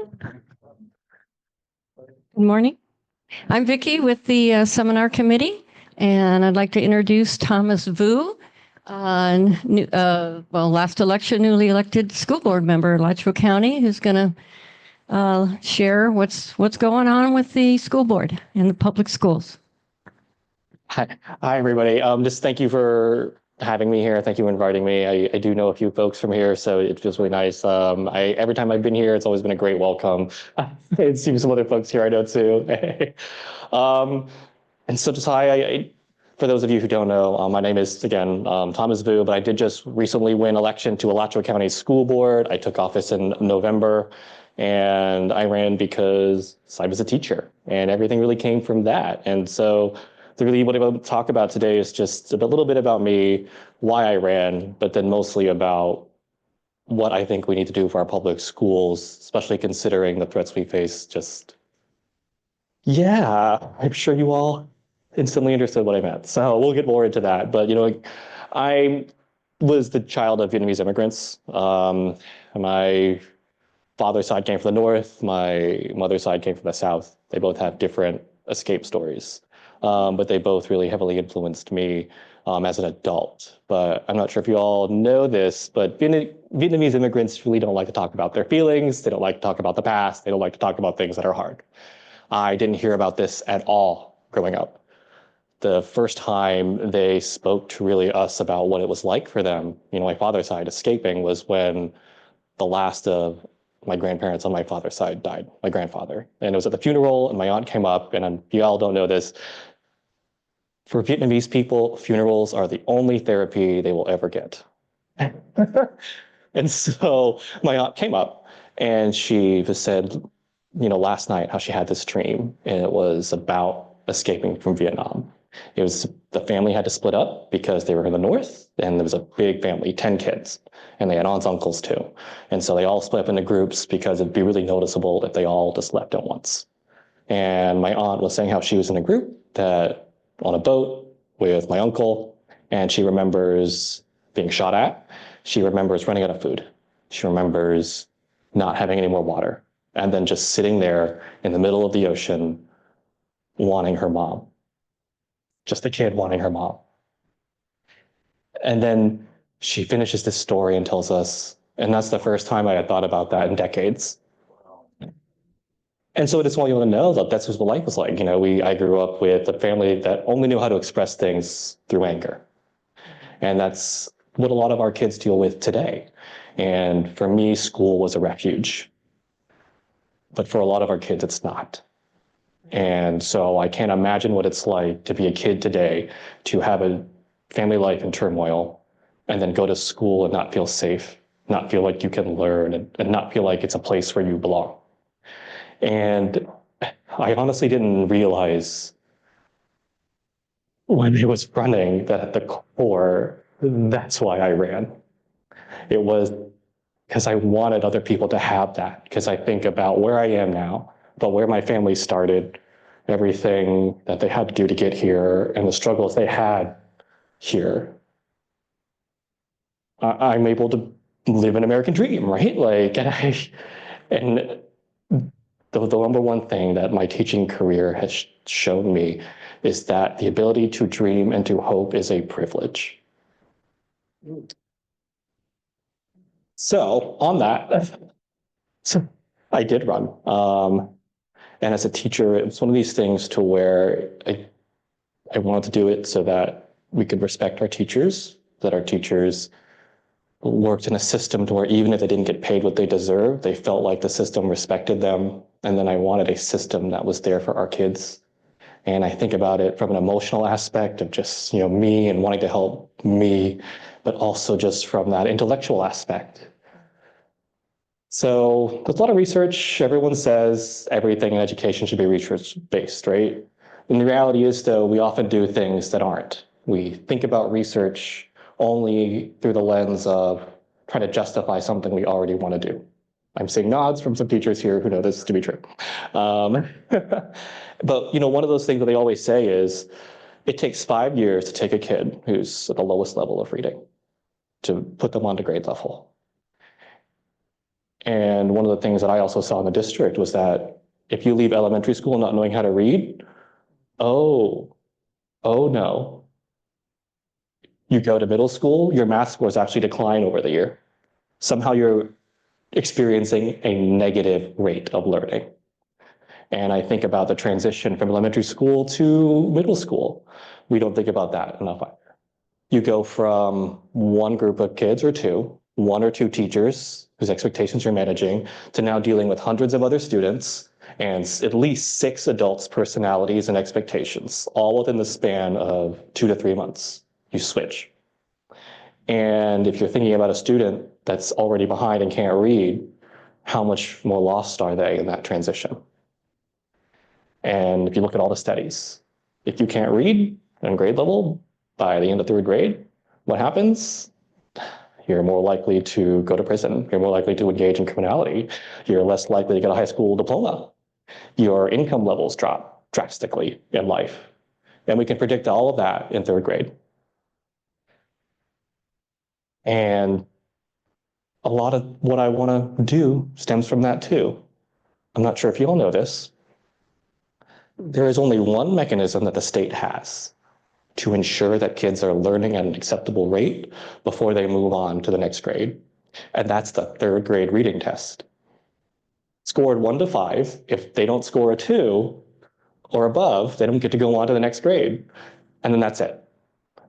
Good morning. I'm Vicki with the seminar committee, and I'd like to introduce Thomas Vu, last election newly elected school board member of Alachua County, who's going to share what's going on with the school board and the public schools. Hi, everybody. Just thank you for having me here. Thank you for inviting me. I do know a few folks from here, so it feels really nice. Every time I've been here, it's always been a great welcome. It seems some other folks here I know too. And so just hi, for those of you who don't know, my name is, again, Thomas Vu, but I did just recently win election to Alachua County School Board. I took office in November, and I ran because I was a teacher, and everything really came from that. And so really what I want to talk about today is just a little bit about me, why I ran, but then mostly about what I think we need to do for our public schools, especially considering the threats we face. I'm sure you all instantly understood what I meant. So we'll get more into that. But, I was the child of Vietnamese immigrants. My father's side came from the north. My mother's side came from the south. They both have different escape stories. But they both really heavily influenced me as an adult. But I'm not sure if you all know this, but Vietnamese immigrants really don't like to talk about their feelings. They don't like to talk about the past. They don't like to talk about things that are hard. I didn't hear about this at all growing up. The first time they spoke to really us about what it was like for them, my father's side escaping, was when the last of my grandparents on my father's side died, my grandfather. And it was at the funeral, and my aunt came up, and you all don't know this. For Vietnamese people, funerals are the only therapy they will ever get. And so my aunt came up, and she just said, last night how she had this dream, and it was about escaping from Vietnam. It was the family had to split up because they were in the north, and there was a big family, 10 kids, and they had aunts, uncles too. And so they all split up into groups because it'd be really noticeable if they all just left at once. And my aunt was saying how she was in a group that on a boat with my uncle, and she remembers being shot at. She remembers running out of food. She remembers not having any more water, and then just sitting there in the middle of the ocean wanting her mom. Just a kid wanting her mom. And then she finishes this story and tells us, and that's the first time I had thought about that in decades. And so I just want you to know that that's what life was like. I grew up with a family that only knew how to express things through anger. And that's what a lot of our kids deal with today. And for me, school was a refuge. But for a lot of our kids, it's not. And so I can't imagine what it's like to be a kid today, to have a family life in turmoil, and then go to school and not feel safe, not feel like you can learn, and not feel like it's a place where you belong. And I honestly didn't realize when I was running that at the core, that's why I ran. It was because I wanted other people to have that, because I think about where I am now, but where my family started, everything that they had to do to get here, and the struggles they had here. I'm able to live an American dream, right? And the number one thing that my teaching career has shown me is that the ability to dream and to hope is a privilege. So on that, so I did run. And as a teacher, it was one of these things to where I wanted to do it so that we could respect our teachers, that our teachers worked in a system to where even if they didn't get paid what they deserved, they felt like the system respected them. And then I wanted a system that was there for our kids. And I think about it from an emotional aspect of just, me and wanting to help me, but also just from that intellectual aspect. So there's a lot of research. Everyone says everything in education should be research-based, right? And the reality is, though, we often do things that aren't. We think about research only through the lens of trying to justify something we already want to do. I'm seeing nods from some teachers here who know this to be true. But one of those things that they always say is, it takes 5 years to take a kid who's at the lowest level of reading to put them onto grade level. And one of the things that I also saw in the district was that if you leave elementary school not knowing how to read, oh no. You go to middle school, your math scores actually decline over the year. Somehow you're experiencing a negative rate of learning. And I think about the transition from elementary school to middle school. We don't think about that enough either. You go from one group of kids or two, one or two teachers whose expectations you're managing, to now dealing with hundreds of other students and at least 6 adults' personalities and expectations, all within the span of 2 to 3 months. You switch. And if you're thinking about a student that's already behind and can't read, how much more lost are they in that transition? And if you look at all the studies, if you can't read on grade level by the end of 3rd grade, what happens? You're more likely to go to prison. You're more likely to engage in criminality. You're less likely to get a high school diploma. Your income levels drop drastically in life. And we can predict all of that in 3rd grade. And a lot of what I want to do stems from that too. I'm not sure if you all know this. There is only one mechanism that the state has to ensure that kids are learning at an acceptable rate before they move on to the next grade. And that's the 3rd grade reading test. Scored 1 to 5, if they don't score a 2 or above, they don't get to go on to the next grade. And then that's it.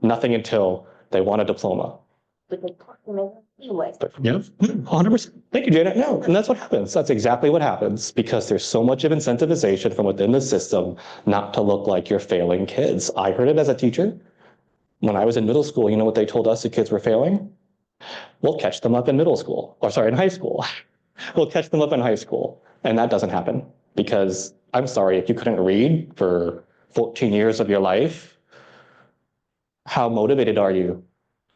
Nothing until they want a diploma. Yeah, 100%. Thank you, Janet. No, and that's what happens. That's exactly what happens because there's so much of incentivization from within the system not to look like you're failing kids. I heard it as a teacher. When I was in middle school, you know what they told us the kids were failing? We'll catch them up in middle school, or sorry, in high school. We'll catch them up in high school. And that doesn't happen because I'm sorry, if you couldn't read for 14 years of your life, how motivated are you?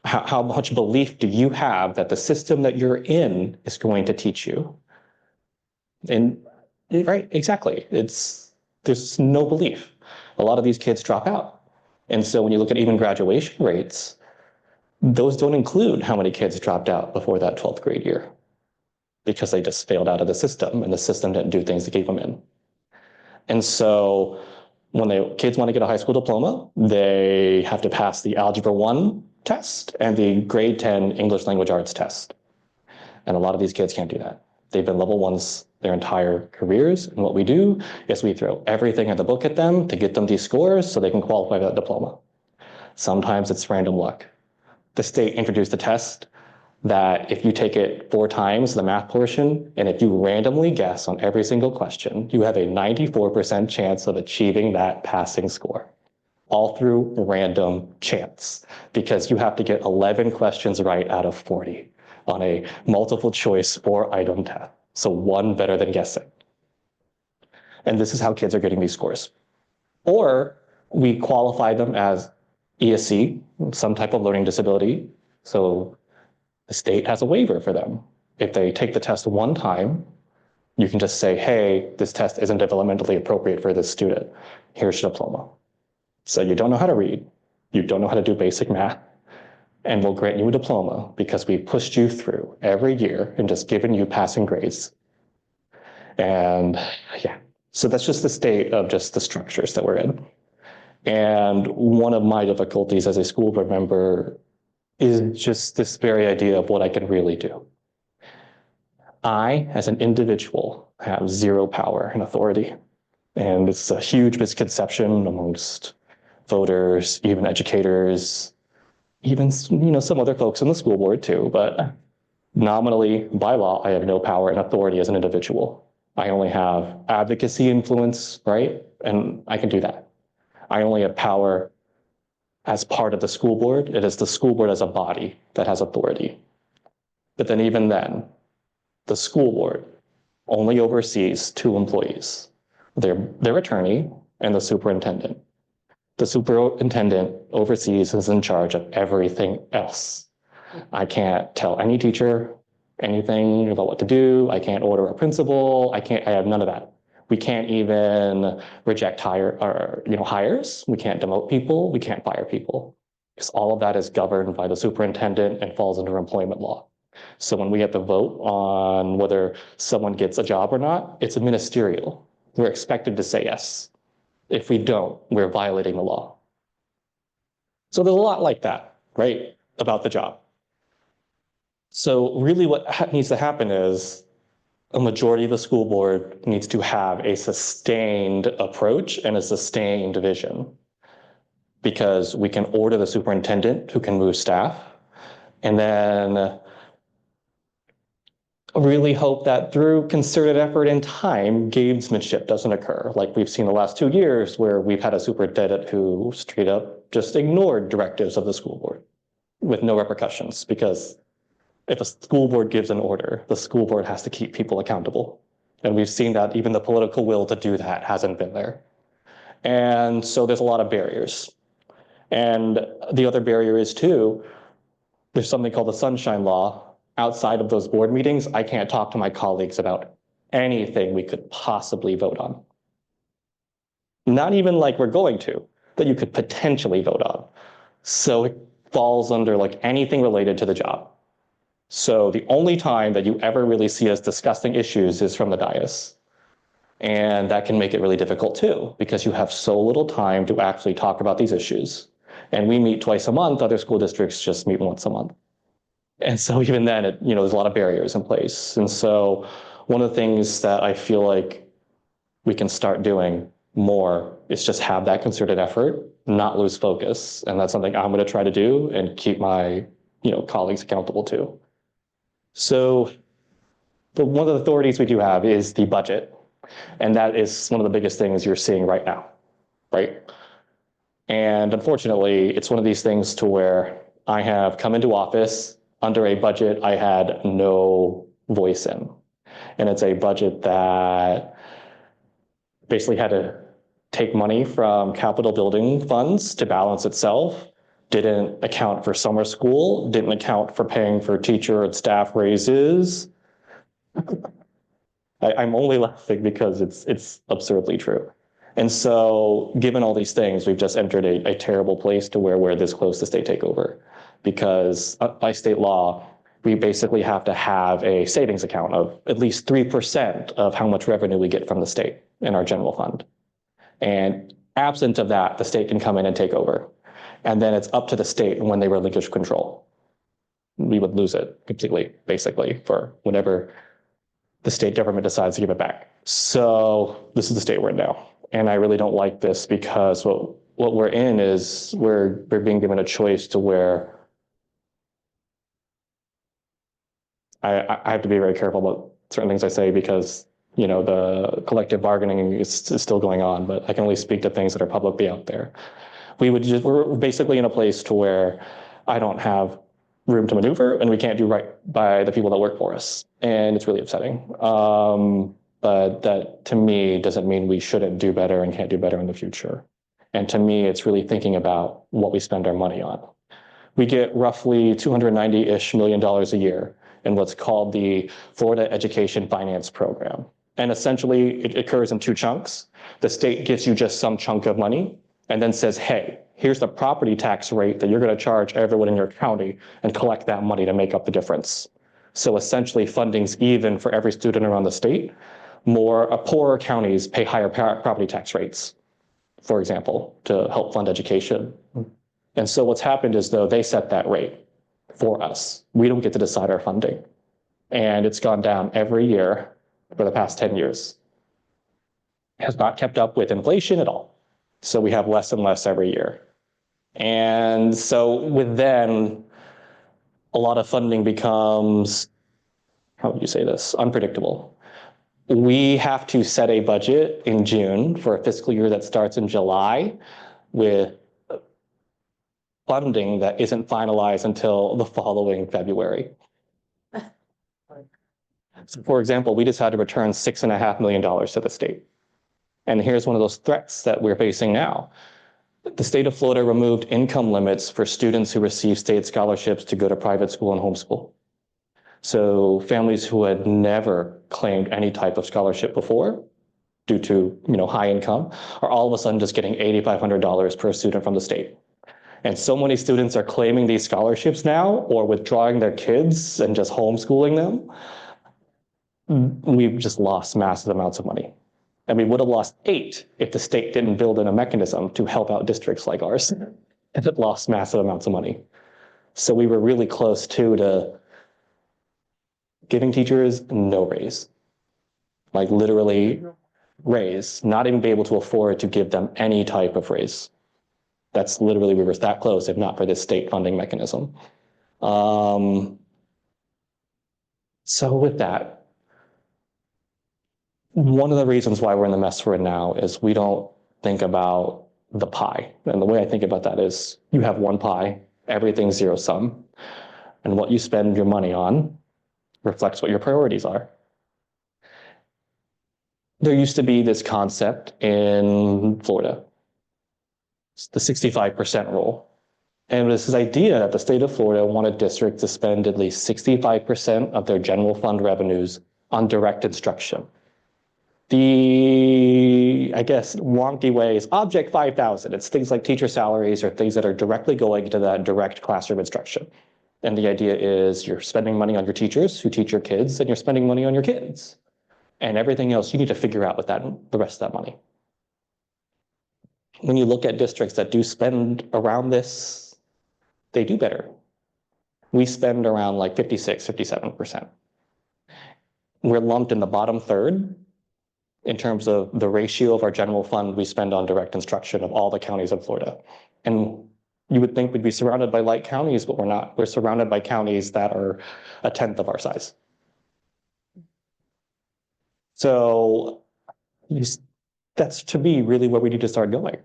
How much belief do you have that the system that you're in is going to teach you? And right, exactly. There's no belief. A lot of these kids drop out. And so when you look at even graduation rates, those don't include how many kids dropped out before that 12th grade year because they just failed out of the system and the system didn't do things to keep them in. And so when kids want to get a high school diploma, they have to pass the Algebra 1 test and the grade 10 English language arts test. And a lot of these kids can't do that. They've been level 1s their entire careers. And what we do is we throw everything at the book at them to get them these scores so they can qualify for that diploma. Sometimes it's random luck. The state introduced a test that if you take it 4 times, the math portion, and if you randomly guess on every single question, you have a 94% chance of achieving that passing score. All through random chance, because you have to get 11 questions right out of 40 on a multiple choice 4-item test. So 1 better than guessing. And this is how kids are getting these scores. Or we qualify them as ESC, some type of learning disability. So the state has a waiver for them. If they take the test 1 time, you can just say, hey, this test isn't developmentally appropriate for this student. Here's your diploma. So you don't know how to read, you don't know how to do basic math, and we'll grant you a diploma because we pushed you through every year and just given you passing grades. And yeah, so that's just the state of just the structures that we're in. And one of my difficulties as a school board member is just this very idea of what I can really do. I, as an individual, have 0 power and authority. And it's a huge misconception amongst voters, even educators, even some other folks in the school board too. But nominally, by law, I have no power and authority as an individual. I only have advocacy influence, right? And I can do that. I only have power as part of the school board. It is the school board as a body that has authority. But then even then, the school board only oversees 2 employees, their attorney and the superintendent. The superintendent oversees and is in charge of everything else. I can't tell any teacher anything about what to do. I can't order a principal. I have none of that. We can't even reject hires. We can't demote people. We can't fire people because all of that is governed by the superintendent and falls under employment law. So when we have to vote on whether someone gets a job or not, it's ministerial. We're expected to say yes. If we don't, we're violating the law. So there's a lot like that, right, about the job. So really what needs to happen is a majority of the school board needs to have a sustained approach and a sustained vision, because we can order the superintendent who can move staff, and then really hope that through concerted effort and time, gamesmanship doesn't occur. Like we've seen the last 2 years where we've had a superintendent who straight up just ignored directives of the school board with no repercussions, because if a school board gives an order, the school board has to keep people accountable. And we've seen that even the political will to do that hasn't been there. And so there's a lot of barriers. And the other barrier is too, there's something called the Sunshine Law. Outside of those board meetings, I can't talk to my colleagues about anything we could possibly vote on. Not even like we're going to, that you could potentially vote on. So it falls under like anything related to the job. So the only time that you ever really see us discussing issues is from the dais. And that can make it really difficult too, because you have so little time to actually talk about these issues. And we meet twice a month, other school districts just meet once a month. And so even then, there's a lot of barriers in place. And so one of the things that I feel like we can start doing more is just have that concerted effort, not lose focus. And that's something I'm going to try to do and keep my colleagues accountable to. So one of the authorities we do have is the budget. And that is one of the biggest things you're seeing right now, right? And unfortunately, it's one of these things to where I have come into office under a budget I had no voice in. And it's a budget that basically had to take money from capital building funds to balance itself, didn't account for summer school, didn't account for paying for teacher and staff raises. I'm only laughing because it's absurdly true. And so given all these things, we've just entered a terrible place to where we're this close to state takeover, because by state law, we basically have to have a savings account of at least 3% of how much revenue we get from the state in our general fund. And absent of that, the state can come in and take over. And then it's up to the state when they relinquish control. We would lose it completely, basically, for whenever the state government decides to give it back. So this is the state we're in now. And I really don't like this, because what we're in is we're being given a choice to where I have to be very careful about certain things I say, because the collective bargaining is still going on, but I can only speak to things that are publicly out there. We're basically in a place to where I don't have room to maneuver, and we can't do right by the people that work for us. And it's really upsetting. But that to me doesn't mean we shouldn't do better and can't do better in the future. And to me, it's really thinking about what we spend our money on. We get roughly $290-ish million a year in what's called the Florida Education Finance Program. And essentially it occurs in 2 chunks. The state gives you just some chunk of money and then says, hey, here's the property tax rate that you're going to charge everyone in your county, and collect that money to make up the difference. So essentially funding's even for every student around the state. Poorer counties pay higher property tax rates, for example, to help fund education. And so what's happened is, though, they set that rate for us. We don't get to decide our funding. And it's gone down every year for the past 10 years. It has not kept up with inflation at all. So we have less and less every year. And so with then, a lot of funding becomes, how would you say this, unpredictable. We have to set a budget in June for a fiscal year that starts in July, with funding that isn't finalized until the following February. So for example, we just had to return $6.5 million to the state. And here's one of those threats that we're facing now. The state of Florida removed income limits for students who receive state scholarships to go to private school and homeschool. So families who had never claimed any type of scholarship before, due to high income, are all of a sudden just getting $8,500 per student from the state. And so many students are claiming these scholarships now or withdrawing their kids and just homeschooling them. We've just lost massive amounts of money. And we would have lost 8 if the state didn't build in a mechanism to help out districts like ours. And it lost massive amounts of money. So we were really close to giving teachers no raise. Like literally raise, not even be able to afford to give them any type of raise. That's literally, we were that close, if not for this state funding mechanism. So with that, one of the reasons why we're in the mess we're in now is we don't think about the pie. And the way I think about that is you have one pie, everything's zero sum. And what you spend your money on reflects what your priorities are. There used to be this concept in Florida, it's the 65% rule. And it was this idea that the state of Florida wanted districts to spend at least 65% of their general fund revenues on direct instruction. The, I guess, wonky way is Object 5000. It's things like teacher salaries or things that are directly going to that direct classroom instruction. And the idea is you're spending money on your teachers who teach your kids, and you're spending money on your kids. And everything else you need to figure out with that, the rest of that money. When you look at districts that do spend around this, they do better. We spend around like 56, 57%. We're lumped in the bottom third in terms of the ratio of our general fund we spend on direct instruction of all the counties in Florida. And you would think we'd be surrounded by light counties, but we're not. We're surrounded by counties that are 1/10 of our size. So that's, to me, really where we need to start going.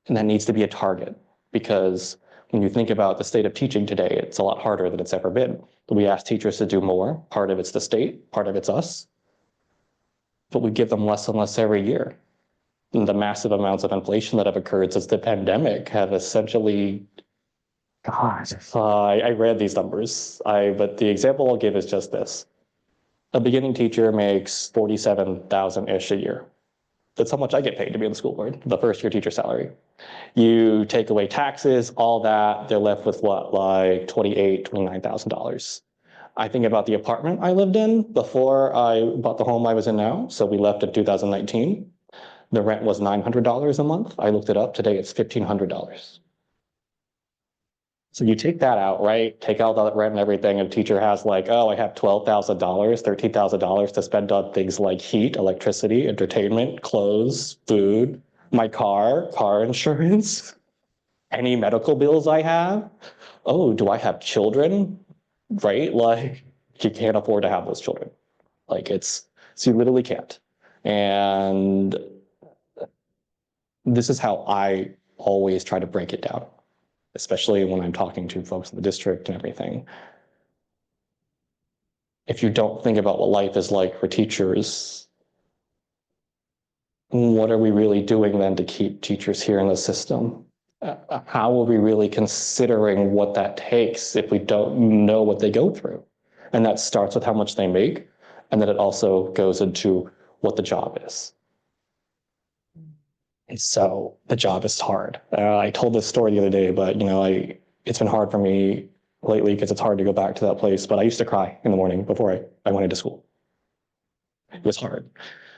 And that needs to be a target, because when you think about the state of teaching today, it's a lot harder than it's ever been. We ask teachers to do more. Part of it's the state, part of it's us. But we give them less and less every year. And the massive amounts of inflation that have occurred since the pandemic have essentially, God, I read these numbers, but the example I'll give is just this. A beginning teacher makes $47,000-ish a year. That's how much I get paid to be on the school board, the first year teacher salary. You take away taxes, all that, they're left with what, like $28,000, $29,000. I think about the apartment I lived in before I bought the home I was in now. So we left in 2019. The rent was $900 a month. I looked it up. Today it's $1,500. So you take that out, right? Take out the rent and everything, and a teacher has like, oh, I have $12,000, $13,000 to spend on things like heat, electricity, entertainment, clothes, food, my car insurance, any medical bills I have. Oh, do I have children? Right? Like, you can't afford to have those children. Like, so you literally can't. And this is how I always try to break it down, especially when I'm talking to folks in the district and everything. If you don't think about what life is like for teachers, what are we really doing then to keep teachers here in the system? How are we really considering what that takes if we don't know what they go through? And that starts with how much they make, and then it also goes into what the job is. And so the job is hard. I told this story the other day, but it's been hard for me lately because it's hard to go back to that place. But I used to cry in the morning before I went into school. It was hard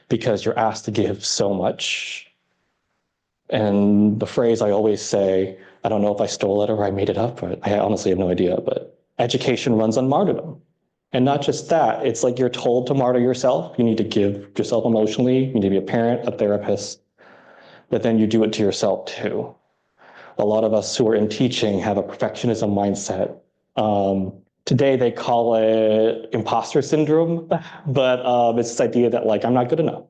because you're asked to give so much. And the phrase I always say, I don't know if I stole it or I made it up, but I honestly have no idea, but education runs on martyrdom. And not just that, it's like you're told to martyr yourself. You need to give yourself emotionally. You need to be a parent, a therapist, but then you do it to yourself too. A lot of us who are in teaching have a perfectionism mindset. Today they call it imposter syndrome, but it's this idea that like, I'm not good enough.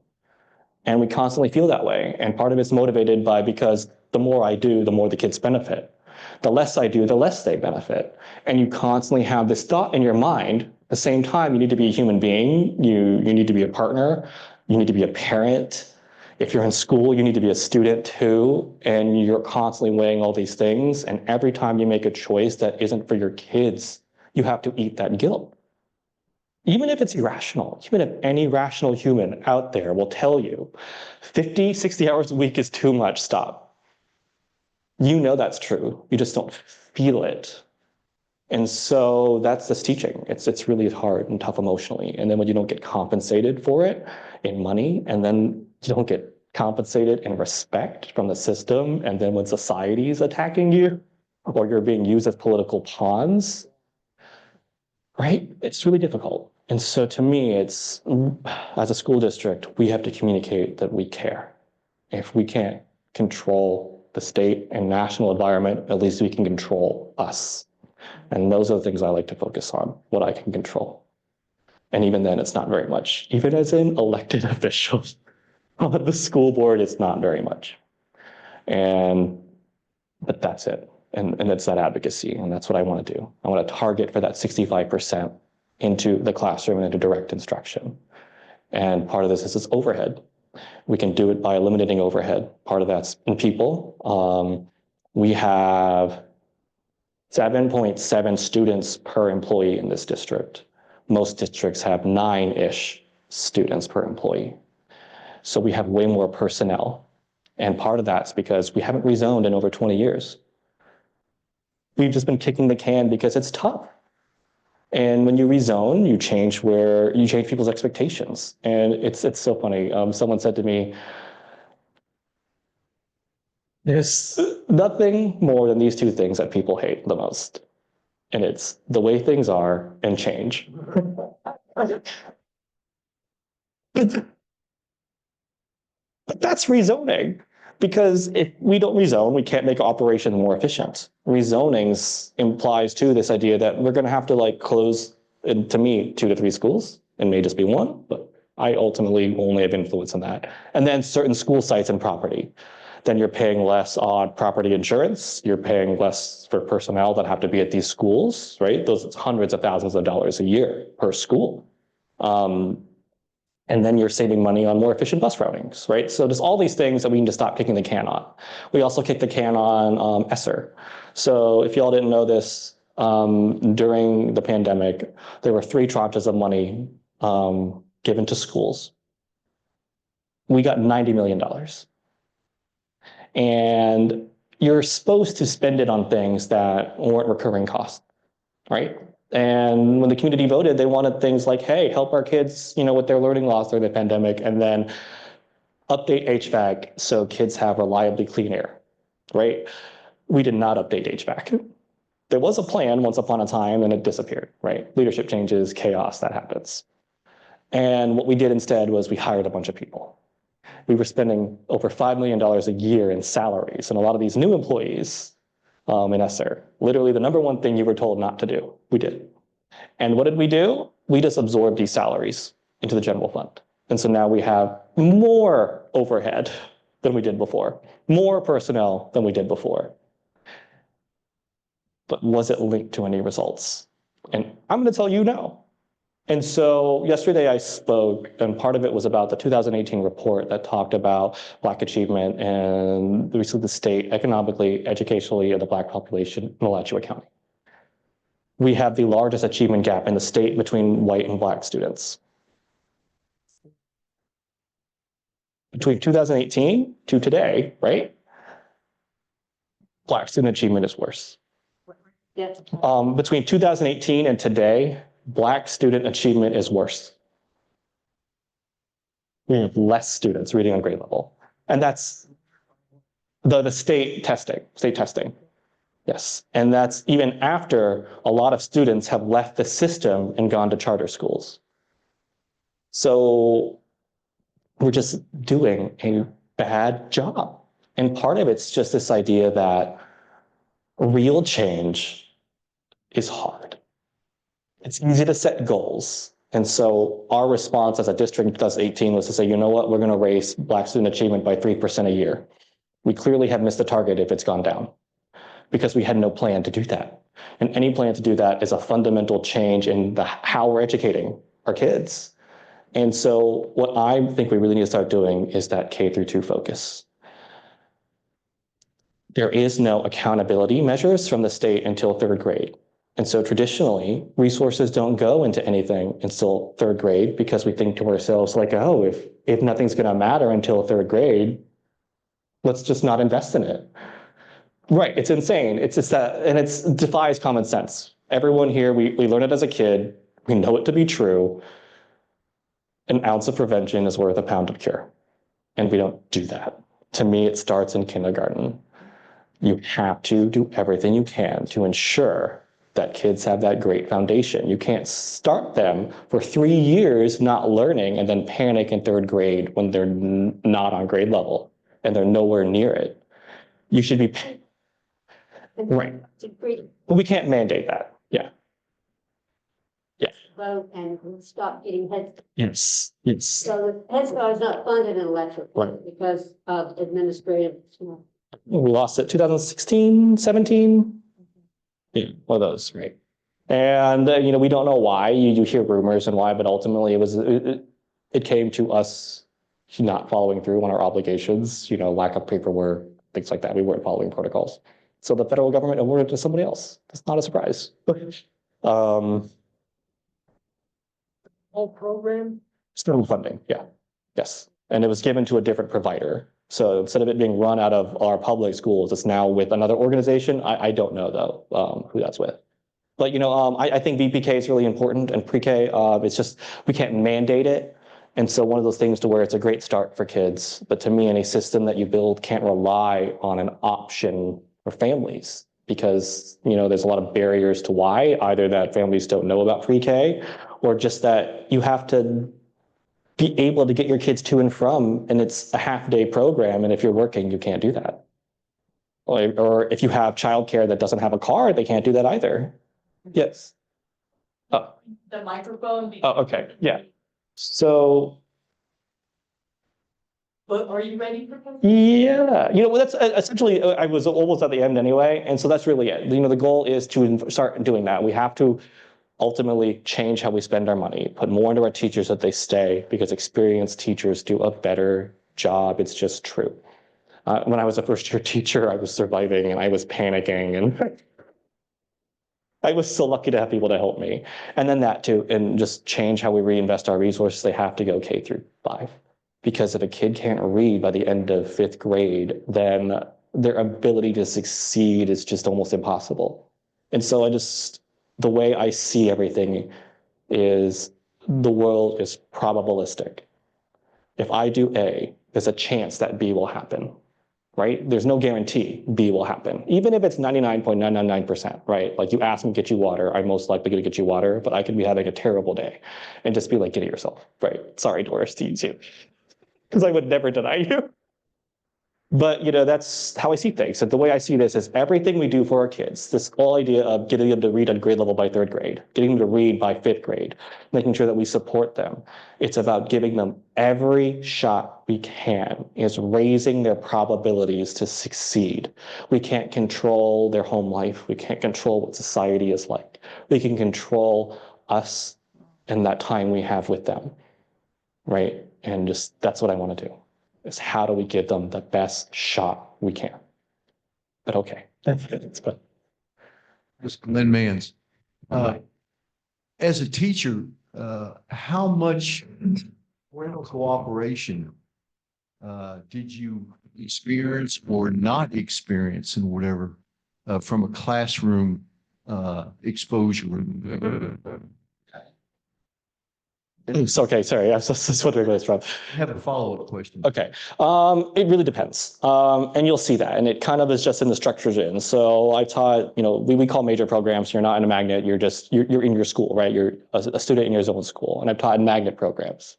And we constantly feel that way. And part of it's motivated by because the more I do, the more the kids benefit. The less I do, the less they benefit. And you constantly have this thought in your mind. At the same time, you need to be a human being. You need to be a partner. You need to be a parent. If you're in school, you need to be a student too. And you're constantly weighing all these things. And every time you make a choice that isn't for your kids, you have to eat that guilt. Even if it's irrational, even if any rational human out there will tell you 50, 60 hours a week is too much, stop. You know that's true. You just don't feel it. And so that's this teaching. It's really hard and tough emotionally. And then when you don't get compensated for it in money, and then you don't get compensated in respect from the system, and then when society is attacking you, or you're being used as political pawns, right? It's really difficult. And so to me, it's, as a school district, we have to communicate that we care. If we can't control the state and national environment, at least we can control us. And those are the things I like to focus on, what I can control. And even then, it's not very much. Even as an elected official on the school board, it's not very much. But that's it. And it's that advocacy. And that's what I want to do. I want to target for that 65% into the classroom and into direct instruction. And part of this is overhead. We can do it by eliminating overhead. Part of that's in people. We have 7.7 students per employee in this district. Most districts have 9-ish students per employee. So we have way more personnel. And part of that's because we haven't rezoned in over 20 years. We've just been kicking the can because it's tough. And when you rezone, you change people's expectations. And it's so funny. Someone said to me, there's nothing more than these two things that people hate the most. And it's the way things are and change. But that's rezoning. Because if we don't rezone, we can't make operations more efficient. Rezoning implies too this idea that we're going to have to like close, to me, 2 to 3 schools. It may just be 1, but I ultimately only have influence on that. And then certain school sites and property. Then you're paying less on property insurance. You're paying less for personnel that have to be at these schools, right? Those hundreds of thousands of dollars a year per school. And then you're saving money on more efficient bus routings, right? So there's all these things that we need to stop kicking the can on. We also kick the can on ESSER. So if y'all didn't know this, during the pandemic, there were 3 tranches of money given to schools. We got $90 million. And you're supposed to spend it on things that weren't recurring costs, right? And when the community voted, they wanted things like, hey, help our kids, with their learning loss during the pandemic, and then update HVAC so kids have reliably clean air, right? We did not update HVAC. There was a plan once upon a time and it disappeared, right? Leadership changes, chaos, that happens. And what we did instead was we hired a bunch of people. We were spending over $5 million a year in salaries, and a lot of these new employees in ESSER, literally the number one thing you were told not to do, we did. And what did we do? We just absorbed these salaries into the general fund. And so now we have more overhead than we did before, more personnel than we did before. But was it linked to any results? And I'm going to tell you no. And so yesterday I spoke, and part of it was about the 2018 report that talked about Black achievement and the state economically, educationally of the Black population in Alachua County. We have the largest achievement gap in the state between white and Black students. Between 2018 to today, right? Black student achievement is worse. Between 2018 and today, Black student achievement is worse. We have less students reading on grade level. And that's the state testing. Yes. And that's even after a lot of students have left the system and gone to charter schools. So we're just doing a bad job. And part of it's just this idea that real change is hard. It's easy to set goals. And so our response as a district in 2018 was to say, you know what, we're going to raise Black student achievement by 3% a year. We clearly have missed the target if it's gone down because we had no plan to do that. And any plan to do that is a fundamental change in how we're educating our kids. And so what I think we really need to start doing is that K-2 focus. There is no accountability measures from the state until 3rd grade. And so traditionally, resources don't go into anything until 3rd grade because we think to ourselves like, oh, if nothing's going to matter until 3rd grade, let's just not invest in it. Right, it's insane. It's just that, and it defies common sense. Everyone here, we learn it as a kid. We know it to be true. An ounce of prevention is worth a pound of cure. And we don't do that. To me, it starts in kindergarten. You have to do everything you can to ensure that kids have that great foundation. You can't start them for 3 years not learning and then panic in third grade when they're not on grade level and they're nowhere near it. You should be right. But we can't mandate that. Yeah. Yeah. Vote and we'll stop getting head. Yes. Yes. So the Head Start is not funded in electric Right. because of administrative. We lost it 2016, 17. Yeah, one of those, right? And we don't know why. You hear rumors and why, but ultimately it came to us not following through on our obligations. Lack of paperwork, things like that. We weren't following protocols, so the federal government awarded it to somebody else. That's not a surprise. Whole program. Student funding, yeah, yes, and it was given to a different provider. So instead of it being run out of our public schools, it's now with another organization. I don't know though who that's with. But I think VPK is really important, and pre-K. It's just we can't mandate it, and so one of those things to where it's a great start for kids. But to me, any system that you build can't rely on an option for families because there's a lot of barriers to why, either that families don't know about pre-K, or just that you have to be able to get your kids to and from, and it's a half-day program, and if you're working, you can't do that. Or if you have childcare that doesn't have a car, they can't do that either. Yes. Oh. The microphone. Oh, okay. Yeah. So. But are you ready for? Yeah. That's essentially, I was almost at the end anyway. And so that's really it. The goal is to start doing that. We have to ultimately change how we spend our money, put more into our teachers so that they stay, because experienced teachers do a better job. It's just true. When I was a first-year teacher, I was surviving and I was panicking, and I was so lucky to have people to help me. And then that too, and just change how we reinvest our resources. They have to go K through 5. Because if a kid can't read by the end of 5th grade, then their ability to succeed is just almost impossible. And so the way I see everything is the world is probabilistic. If I do A, there's a chance that B will happen, right? There's no guarantee B will happen. Even if it's 99.999%, right? Like you ask me to get you water, I'm most likely going to get you water, but I could be having a terrible day and just be like, get it yourself, right? Sorry, Doris, to use you. Because I would never deny you. But that's how I see things. And the way I see this is everything we do for our kids, this whole idea of getting them to read at grade level by 3rd grade, getting them to read by 5th grade, making sure that we support them. It's about giving them every shot we can, is raising their probabilities to succeed. We can't control their home life. We can't control what society is like. We can control us and that time we have with them, right? And just that's what I want to do. Is how do we give them the best shot we can? But okay. Mr. Lynn Mans, as a teacher, how much parental cooperation did you experience or not experience in whatever from a classroom exposure? Okay, sorry. I was just wondering where it's from. I have a follow-up question. Okay. It really depends. And you'll see that. And it kind of is just in the structures in. So I taught, we call major programs. You're not in a magnet. You're in your school, right? You're a student in your own school. And I've taught in magnet programs.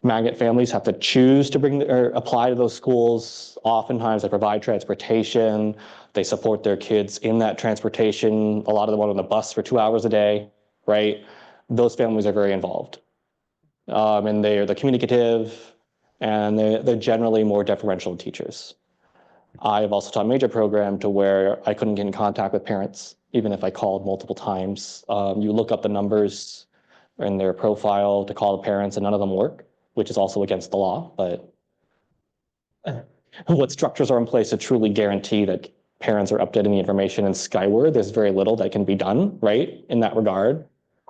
Magnet families have to choose to bring or apply to those schools. Oftentimes they provide transportation. They support their kids in that transportation. A lot of them are on the bus for 2 hours a day, right? Those families are very involved. And they're communicative, and they're generally more deferential teachers. I've also taught a major program to where I couldn't get in contact with parents, even if I called multiple times. You look up the numbers in their profile to call the parents, and none of them work, which is also against the law. But what structures are in place to truly guarantee that parents are updating the information in Skyward? There's very little that can be done, right, in that regard.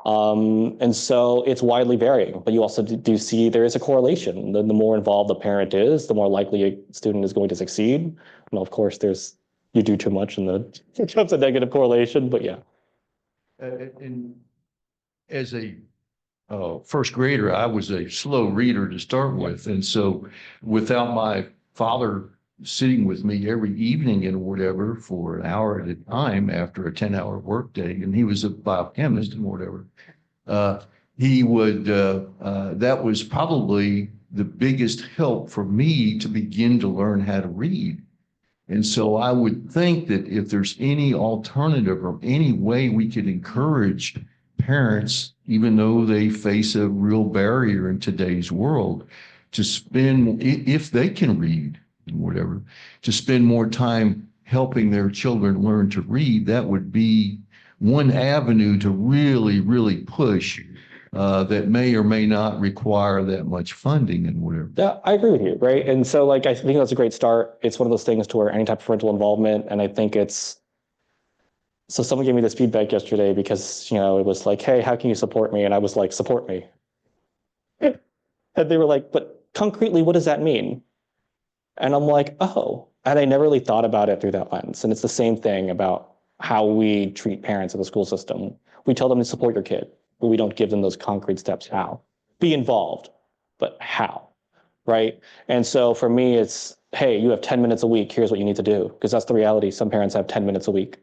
And so it's widely varying, but you also do see there is a correlation. The more involved the parent is, the more likely a student is going to succeed. And of course, there's you do too much and it becomes a negative correlation, but yeah. And as a first grader, I was a slow reader to start with. And so without my father sitting with me every evening and whatever for an hour at a time after a 10-hour workday, and he was a biochemist and whatever, he would, that was probably the biggest help for me to begin to learn how to read. And so I would think that if there's any alternative or any way we could encourage parents, even though they face a real barrier in today's world, to spend, if they can read and whatever, to spend more time helping their children learn to read, that would be one avenue to really, really push that may or may not require that much funding and whatever. Yeah, I agree with you, right? And so like I think that's a great start. It's one of those things to where any type of parental involvement, and I think it's so someone gave me this feedback yesterday because, you know, it was like, hey, how can you support me? And I was like, support me. And they were like, but concretely, what does that mean? And I'm like, oh, and I never really thought about it through that lens. And it's the same thing about how we treat parents in the school system. We tell them to support your kid, but we don't give them those concrete steps. How? Be involved, but how? Right? And so for me, it's, hey, you have 10 minutes a week. Here's what you need to do. Because that's the reality. Some parents have 10 minutes a week,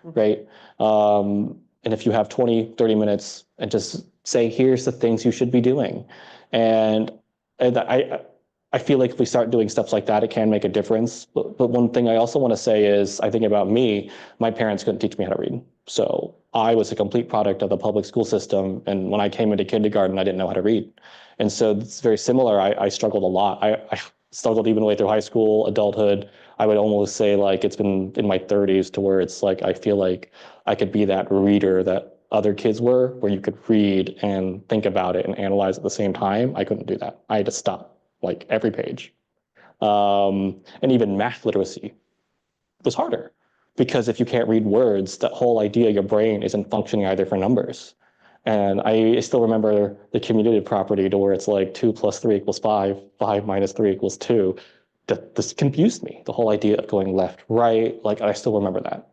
right? And if you have 20, 30 minutes and just say, here's the things you should be doing. And I feel like if we start doing stuff like that, it can make a difference. But one thing I also want to say is, I think about me, my parents couldn't teach me how to read. So I was a complete product of the public school system. And when I came into kindergarten, I didn't know how to read. And so it's very similar. I struggled a lot. I struggled even way through high school, adulthood. I would almost say like it's been in my 30s to where it's like, I feel like I could be that reader that other kids were, where you could read and think about it and analyze at the same time. I couldn't do that. I had to stop like every page. And even math literacy was harder because if you can't read words, that whole idea, your brain isn't functioning either for numbers. And I still remember the commutative property to where it's like 2 + 3 = 5, 5 - 3 = 2. This confused me, the whole idea of going left, right, like I still remember that.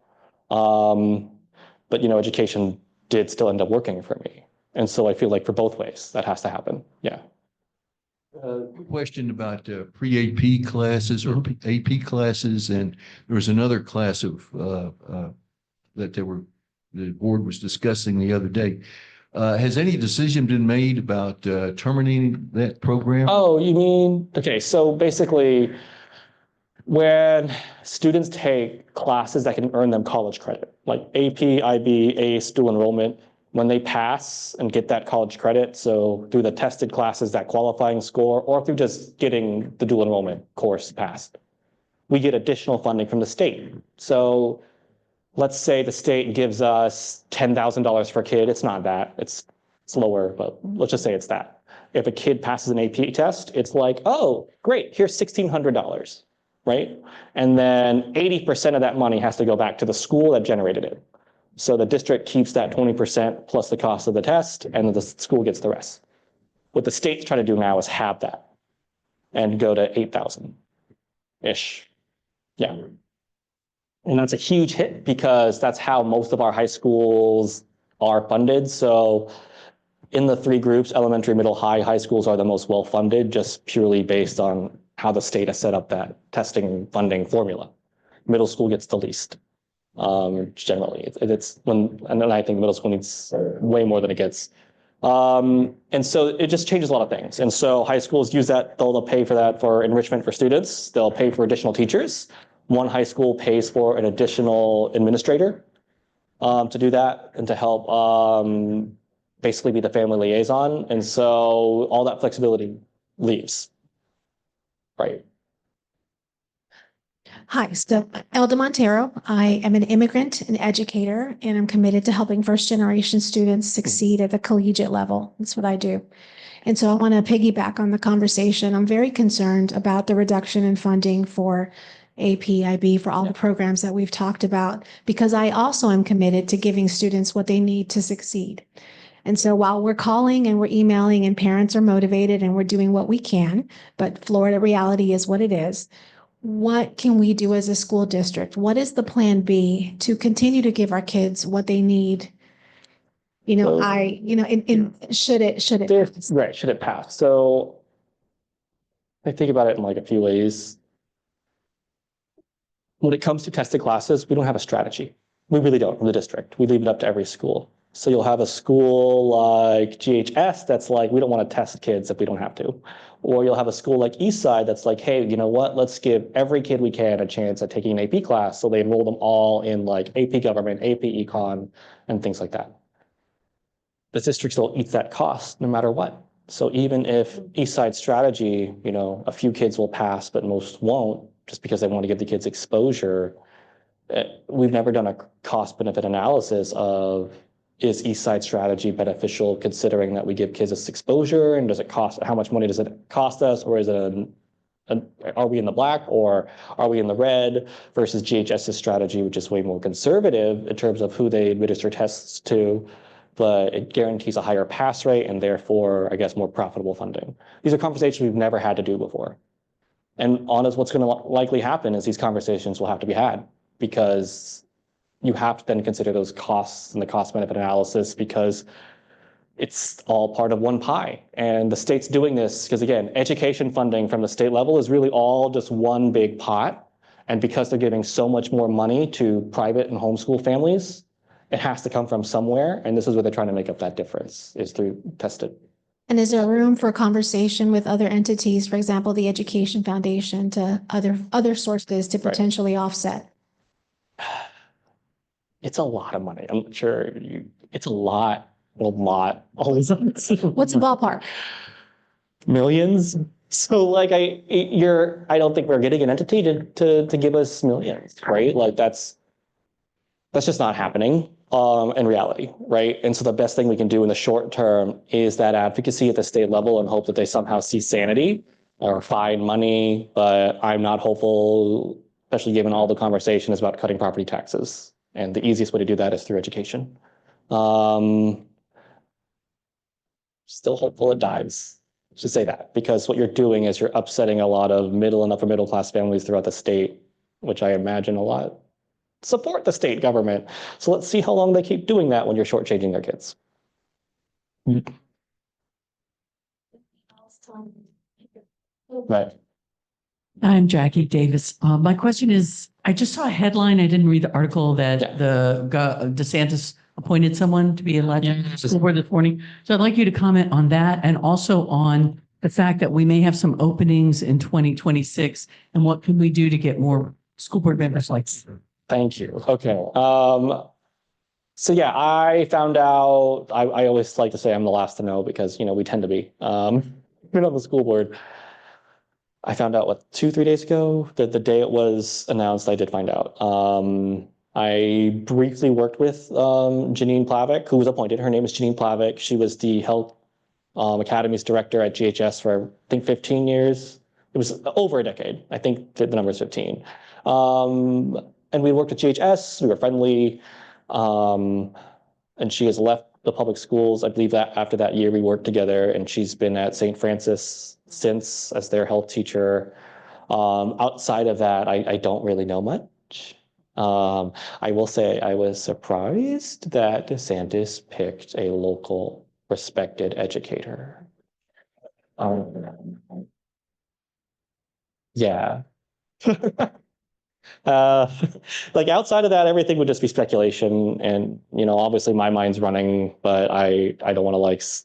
But you know, education did still end up working for me. And so I feel like for both ways, that has to happen, yeah. Question about pre-AP classes or AP classes, and there was another class of that the board was discussing the other day. Has any decision been made about terminating that program? Oh, you mean, okay, so basically when students take classes that can earn them college credit, like AP, IB, ACE, dual enrollment, when they pass and get that college credit, so through the tested classes, that qualifying score, or through just getting the dual enrollment course passed, we get additional funding from the state. So let's say the state gives us $10,000 for a kid. It's not that, it's lower, but let's just say it's that. If a kid passes an AP test, it's like, oh, great, here's $1,600, right? And then 80% of that money has to go back to the school that generated it. So the district keeps that 20% plus the cost of the test, and the school gets the rest. What the state's trying to do now is have that and go to 8,000-ish. Yeah. And that's a huge hit because that's how most of our high schools are funded. So in the 3 groups, elementary, middle, high schools are the most well-funded, just purely based on how the state has set up that testing funding formula. Middle school gets the least. Generally, it's when, and then I think middle school needs way more than it gets. And so it just changes a lot of things. And so high schools use that, they'll pay for that for enrichment for students. They'll pay for additional teachers. One high school pays for an additional administrator to do that and to help basically be the family liaison. And so all that flexibility leaves. Right. Hi, so Elda Montero. I am an immigrant and educator, and I'm committed to helping first-generation students succeed at the collegiate level. That's what I do. And so I want to piggyback on the conversation. I'm very concerned about the reduction in funding for AP, IB, for all the programs that we've talked about, because I also am committed to giving students what they need to succeed. And so while we're calling and we're emailing and parents are motivated and we're doing what we can, but Florida reality is what it is, what can we do as a school district? What is the plan B to continue to give our kids what they need? So- Should it? Right, should it pass? So I think about it in like a few ways. When it comes to tested classes, we don't have a strategy. We really don't in the district. We leave it up to every school. So you'll have a school like GHS that's like, we don't want to test kids if we don't have to. Or you'll have a school like Eastside that's like, hey, you know what? Let's give every kid we can a chance at taking an AP class. So they enroll them all in like AP Government, AP Econ, and things like that. The district still eats that cost no matter what. So even if Eastside strategy, a few kids will pass, but most won't, just because they want to give the kids exposure, we've never done a cost benefit analysis of, is Eastside strategy beneficial considering that we give kids this exposure, and does it cost, how much money does it cost us, or is it are we in the black or are we in the red, versus GHS's strategy, which is way more conservative in terms of who they administer tests to, but it guarantees a higher pass rate and therefore, I guess, more profitable funding. These are conversations we've never had to do before. And honest, what's going to likely happen is these conversations will have to be had, because you have to then consider those costs and the cost benefit analysis, because it's all part of one pie. And the state's doing this because, again, education funding from the state level is really all just one big pot. And because they're giving so much more money to private and homeschool families, it has to come from somewhere. And this is where they're trying to make up that difference, is through tested. And is there room for conversation with other entities, for example, the Education Foundation, to other sources to potentially offset? It's a lot of money. I'm sure it's a lot. Always. What's the ballpark? Millions. So like I don't think we're getting an entity to give us millions, right? Like that's just not happening in reality, right? And so the best thing we can do in the short term is that advocacy at the state level and hope that they somehow see sanity or find money. But I'm not hopeful, especially given all the conversation is about cutting property taxes. And the easiest way to do that is through education. Still hopeful it dies. Should say that, because what you're doing is you're upsetting a lot of middle and upper middle class families throughout the state, which I imagine a lot support the state government. So let's see how long they keep doing that when you're shortchanging their kids. Right. I'm Jackie Davis. My question is, I just saw a headline. I didn't read the article that DeSantis appointed someone to be elected to the school board this morning. So I'd like you to comment on that, and also on the fact that we may have some openings in 2026, and what can we do to get more school board members like. Thank you. Okay. So yeah, I found out, I always like to say I'm the last to know, because, we tend to be, been on the school board. I found out 2-3 days ago, that the day it was announced, I did find out. I briefly worked with Janine Plavik, who was appointed. Her name is Janine Plavik. She was the Health Academy's director at GHS for, I think, 15 years. It was over a decade. I think the number is 15. And we worked at GHS. We were friendly. And she has left the public schools. I believe that after that year we worked together, and she's been at St. Francis since as their health teacher. Outside of that, I don't really know much. I will say I was surprised that DeSantis picked a local respected educator. Yeah. Like outside of that, everything would just be speculation, and obviously my mind's running, but I don't want to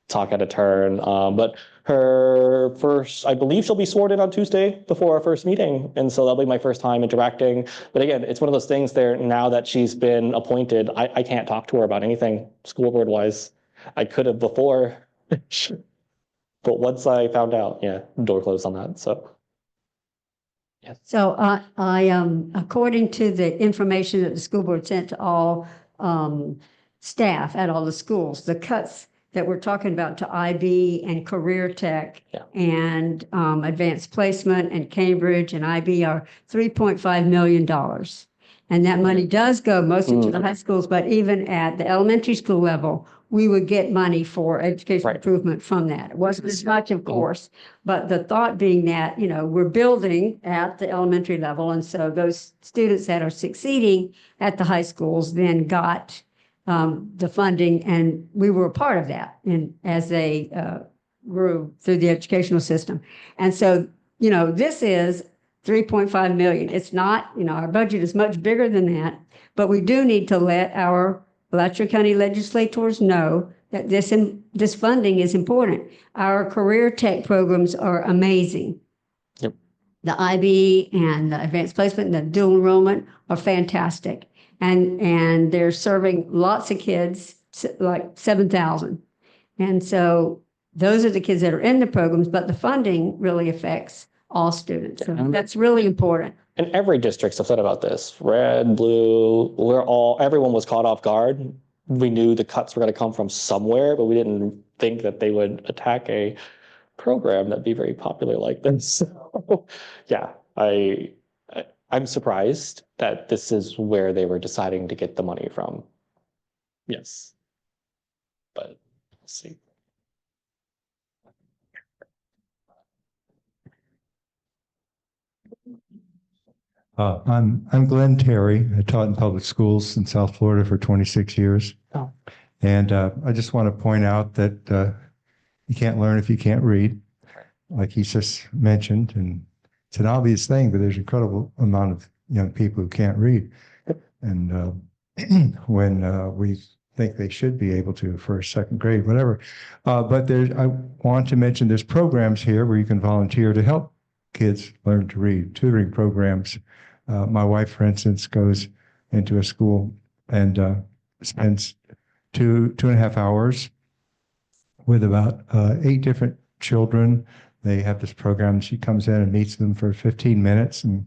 talk out of turn. But her first, I believe she'll be sworn in on Tuesday before our first meeting, and so that'll be my first time interacting. But again, it's one of those things there, now that she's been appointed, I can't talk to her about anything school board wise. I could have before, but once I found out, door closed on that. So. So according to the information that the school board sent to all staff at all the schools, the cuts that we're talking about to IB and Career Tech and Advanced Placement and Cambridge and IB are $3.5 million. And that money does go mostly to the high schools, but even at the elementary school level, we would get money for education Right. improvement from that. It wasn't as much, of course, but the thought being that, you know, we're building at the elementary level. And so those students that are succeeding at the high schools then got the funding, and we were a part of that and as they grew through the educational system. And so, you know, this is 3.5 million. It's not, you know, our budget is much bigger than that, but we do need to let our Alachua County legislators know that this funding is important. Our career tech programs are amazing. Yep. The IB and the advanced placement and the dual enrollment are fantastic. And they're serving lots of kids, like 7,000. And so those are the kids that are in the programs, but the funding really affects all students. So that's really important. And every district's upset about this. Red, blue, everyone was caught off guard. We knew the cuts were going to come from somewhere, but we didn't think that they would attack a program that'd be very popular like this. So, yeah, I'm surprised that this is where they were deciding to get the money from. Yes. But we'll see. I'm Glenn Terry. I taught in public schools in South Florida for 26 years. Oh. And I just want to point out that you can't learn if you can't read, like he just mentioned. And it's an obvious thing, but there's an incredible amount of young people who can't read. And when we think they should be able to, first, second grade, whatever. But I want to mention there's programs here where you can volunteer to help kids learn to read, tutoring programs. My wife, for instance, goes into a school and spends 2.5 hours with about 8 different children. They have this program. She comes in and meets them for 15 minutes, and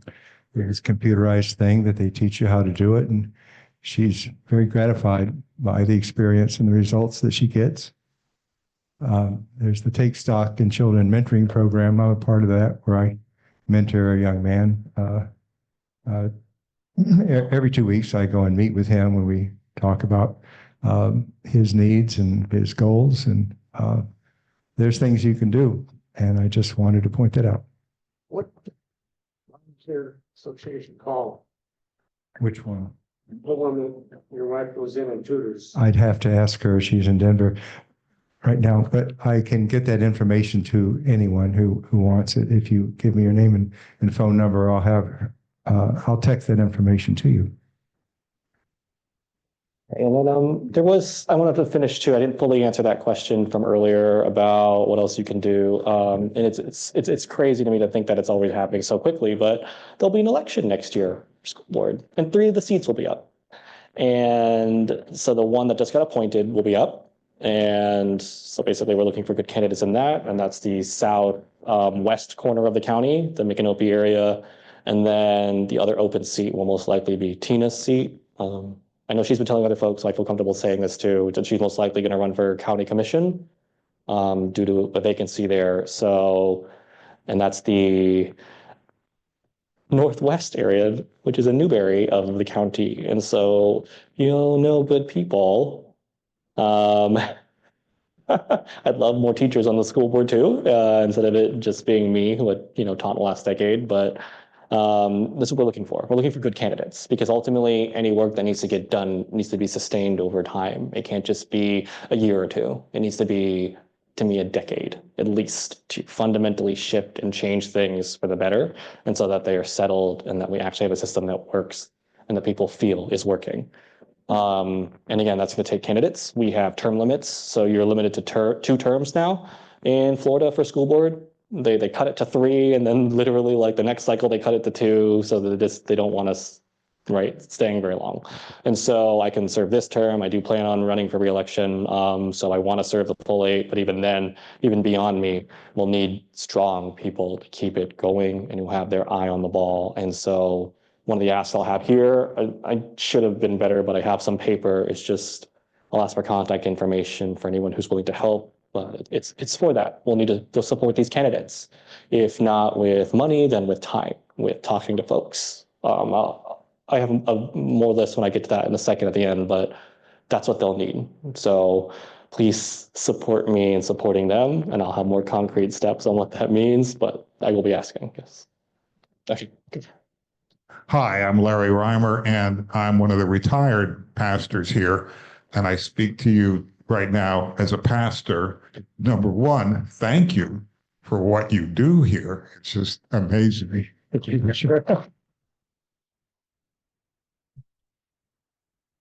there's a computerized thing that they teach you how to do it. And she's very gratified by the experience and the results that she gets. There's the Take Stock in Children mentoring program. I'm a part of that, where I mentor a young man. Every 2 weeks, I go and meet with him when we talk about his needs and his goals. And there's things you can do. And I just wanted to point that out. What is your association called? Which one? The one that your wife goes in and tutors? I'd have to ask her. She's in Denver right now, but I can get that information to anyone who wants it. If you give me your name and phone number, I'll text that information to you. And then I wanted to finish too. I didn't fully answer that question from earlier about what else you can do. And it's crazy to me to think that it's always happening so quickly, but there'll be an election next year for school board, and 3 of the seats will be up. And so the one that just got appointed will be up. And so basically we're looking for good candidates in that. And that's the south west corner of the county, the Micanopy area. And then the other open seat will most likely be Tina's seat. I know she's been telling other folks, so I feel comfortable saying this too, that she's most likely going to run for county commission due to a vacancy there. So, and that's the northwest area, which is in Newberry of the county. And so, you'll know good people. I'd love more teachers on the school board too, instead of it just being me who had, taught in the last decade. But this is what we're looking for. We're looking for good candidates, because ultimately any work that needs to get done needs to be sustained over time. It can't just be a year or 2. It needs to be, to me, a decade at least, to fundamentally shift and change things for the better, and so that they are settled and that we actually have a system that works and that people feel is working. And again, that's going to take candidates. We have term limits, so you're limited to 2 terms now in Florida for school board. They cut it to 3, and then literally like the next cycle they cut it to 2, so that they don't want us staying very long. And so I can serve this term. I do plan on running for re-election, so I want to serve the full 8. But even then, even beyond me, we'll need strong people to keep it going and who have their eye on the ball. And so one of the asks I'll have here, I should have been better, but I have some paper. It's just I'll ask for contact information for anyone who's willing to help. But it's for that. We'll need to support these candidates. If not with money, then with time, with talking to folks. I have a more list when I get to that in a second at the end, but that's what they'll need. So please support me in supporting them, and I'll have more concrete steps on what that means, but I will be asking, yes. Okay. Hi, I'm Larry Reimer, and I'm one of the retired pastors here. And I speak to you right now as a pastor. Number one, thank you for what you do here. It's just amazing. Thank you. Sure.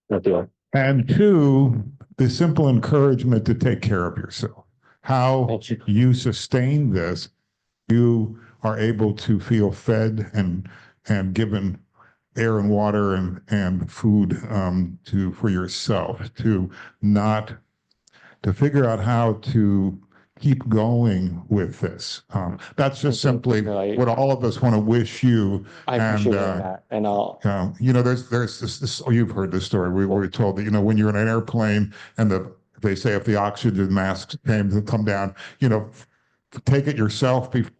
No deal. And two, the simple encouragement to take care of yourself. How Thank you. you sustain this, you are able to feel fed and given air and water and food for yourself, to figure out how to keep going with this. That's just simply Right. what all of us want to wish you. I appreciate that, and I'll. There's this you've heard this story. We were told that when you're in an airplane and they say if the oxygen masks come down, take it yourself before.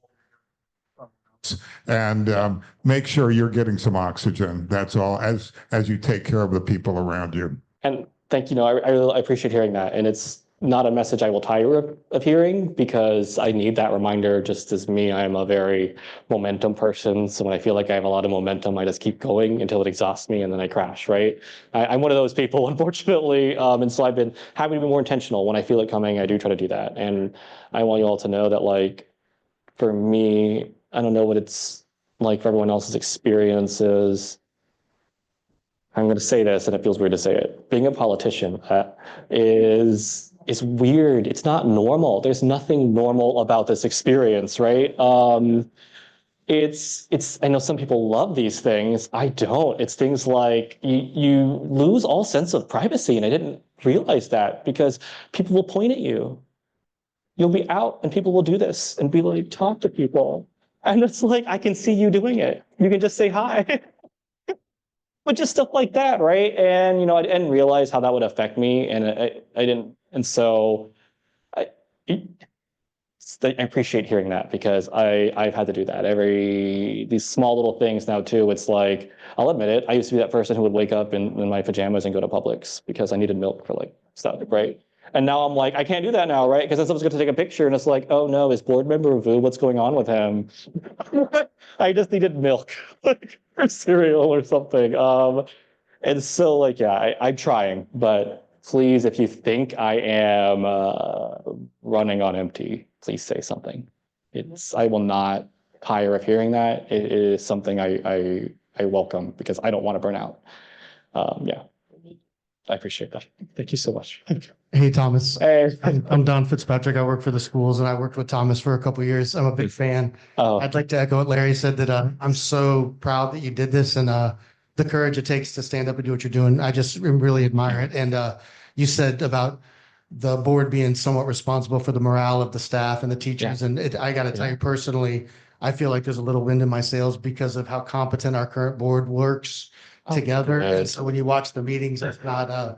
And make sure you're getting some oxygen. That's all, as you take care of the people around you. And thank you. I really appreciate hearing that. And it's not a message I will tire of hearing, because I need that reminder. Just as me, I am a very momentum person. So when I feel like I have a lot of momentum, I just keep going until it exhausts me and then I crash, right? I'm one of those people, unfortunately. And so I've been having to be more intentional. When I feel it coming, I do try to do that. And I want you all to know that, like, for me, I don't know what it's like for everyone else's experiences. I'm going to say this, and it feels weird to say it. Being a politician is weird. It's not normal. There's nothing normal about this experience, right? It's. I know some people love these things. I don't. It's things like you lose all sense of privacy, and I didn't realize that, because people will point at you. You'll be out, and people will do this and be like, talk to people. And it's like, I can see you doing it. You can just say hi. But just stuff like that, right? And, I didn't realize how that would affect me. And I didn't. And so I appreciate hearing that, because I've had to do that. These small little things now too. It's like, I'll admit it. I used to be that person who would wake up in my pajamas and go to Publix because I needed milk for like stuff, right? And now I'm like, I can't do that now, right? Because then someone's going to take a picture and it's like, oh no, is board member Vu, what's going on with him? I just needed milk, like, or cereal or something. And so, like, yeah, I'm trying, but please, if you think I am running on empty, please say something. I will not tire of hearing that. It is something I welcome, because I don't want to burn out. Yeah. I appreciate that. Thank you so much. Hey, Thomas. Hey. I'm Don Fitzpatrick. I work for the schools, and I worked with Thomas for a couple of years. I'm a big fan. Oh, I'd like to echo what Larry said, that I'm so proud that you did this, and the courage it takes to stand up and do what you're doing. I just really admire it. And you said about the board being somewhat responsible for the morale of the staff and the teachers. Yeah. And I got to tell you personally, I feel like there's a little wind in my sails because of how competent our current board works together. good. And so when you watch the meetings, it's not an